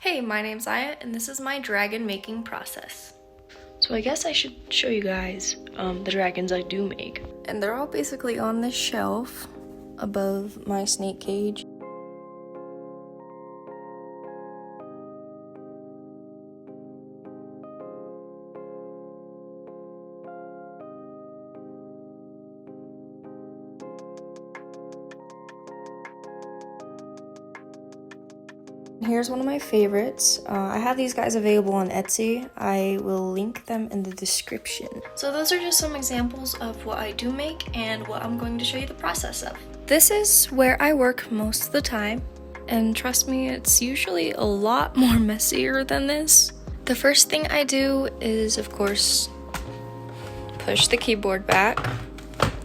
Hey, my name's Aya, and this is my dragon making process. So I guess I should show you guys the dragons I do make. And they're all basically on this shelf above my snake cage. Here's one of my favorites. I have these guys available on Etsy. I will link them in the description. So those are just some examples of what I do make and what I'm going to show you the process of. This is where I work most of the time, and trust me, it's usually a lot more messier than this. The first thing I do is, of course, push the keyboard back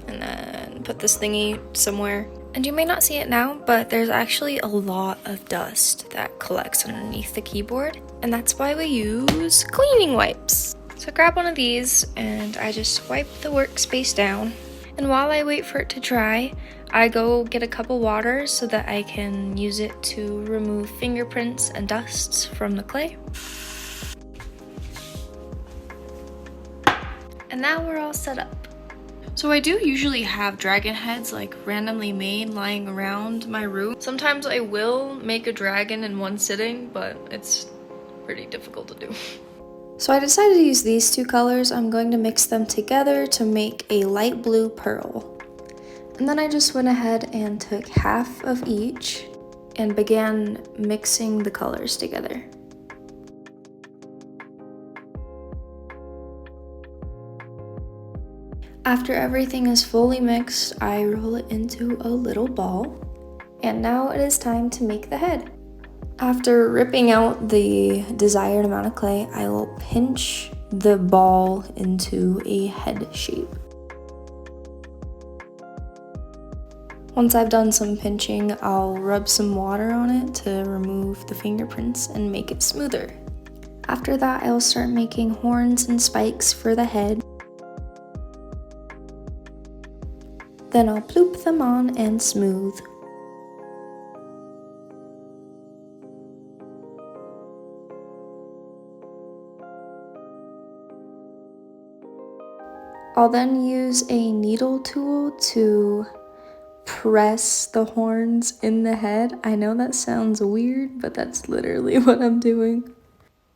and then put this thingy somewhere. And you may not see it now, but there's actually a lot of dust that collects underneath the keyboard, and that's why we use cleaning wipes. So I grab one of these and I just wipe the workspace down. And while I wait for it to dry, I go get a cup of water so that I can use it to remove fingerprints and dusts from the clay. And now we're all set up. So I do usually have dragon heads like randomly made lying around my room. Sometimes I will make a dragon in one sitting, but it's pretty difficult to do. So I decided to use these two colors. I'm going to mix them together to make a light blue pearl. And then I just went ahead and took half of each and began mixing the colors together. After everything is fully mixed, I roll it into a little ball. And now it is time to make the head. After ripping out the desired amount of clay, I will pinch the ball into a head shape. Once I've done some pinching, I'll rub some water on it to remove the fingerprints and make it smoother. After that, I'll start making horns and spikes for the head. Then I'll ploop them on and smooth. I'll then use a needle tool to press the horns in the head. I know that sounds weird, but that's literally what I'm doing.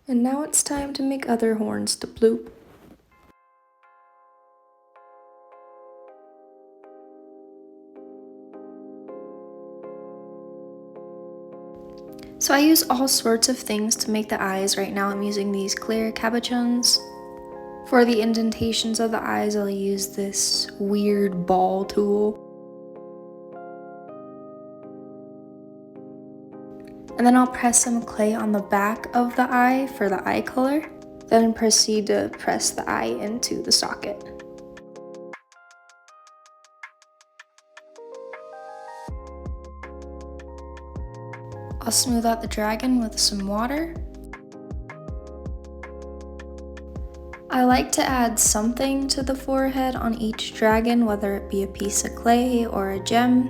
And now it's time to make other horns to ploop. So I use all sorts of things to make the eyes. Right now I'm using these clear cabochons. For the indentations of the eyes, I'll use this weird ball tool. And then I'll press some clay on the back of the eye for the eye color. Then proceed to press the eye into the socket. I'll smooth out the dragon with some water. I like to add something to the forehead on each dragon, whether it be a piece of clay or a gem.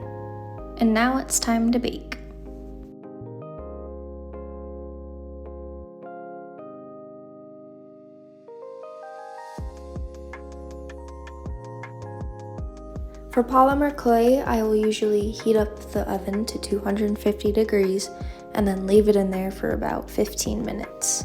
And now it's time to bake. For polymer clay, I will usually heat up the oven to 250 degrees and then leave it in there for about 15 minutes.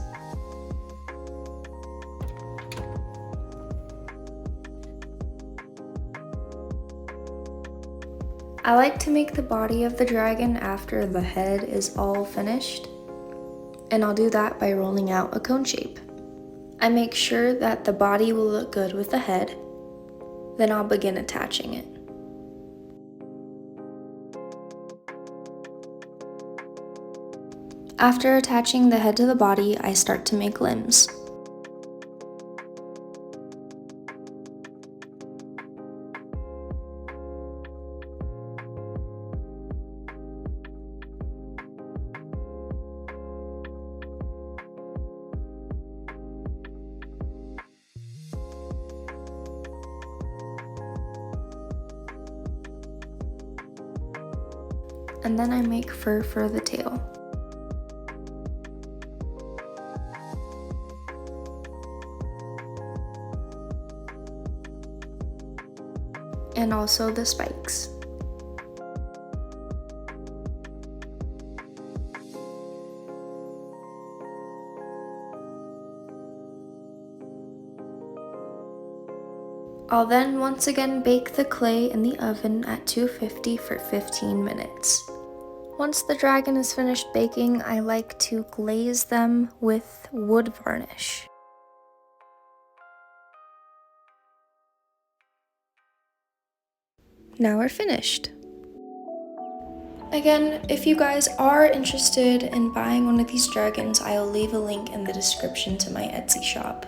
I like to make the body of the dragon after the head is all finished, and I'll do that by rolling out a cone shape. I make sure that the body will look good with the head, then I'll begin attaching it. After attaching the head to the body, I start to make limbs. And then I make fur for the tail. and also the spikes. I'll then once again bake the clay in the oven at 250 for 15 minutes. Once the dragon is finished baking, I like to glaze them with wood varnish. Now we're finished. Again, if you guys are interested in buying one of these dragons, I'll leave a link in the description to my Etsy shop.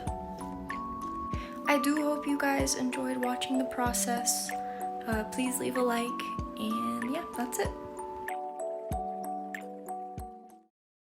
I do hope you guys enjoyed watching the process. Please leave a like, and yeah, that's it.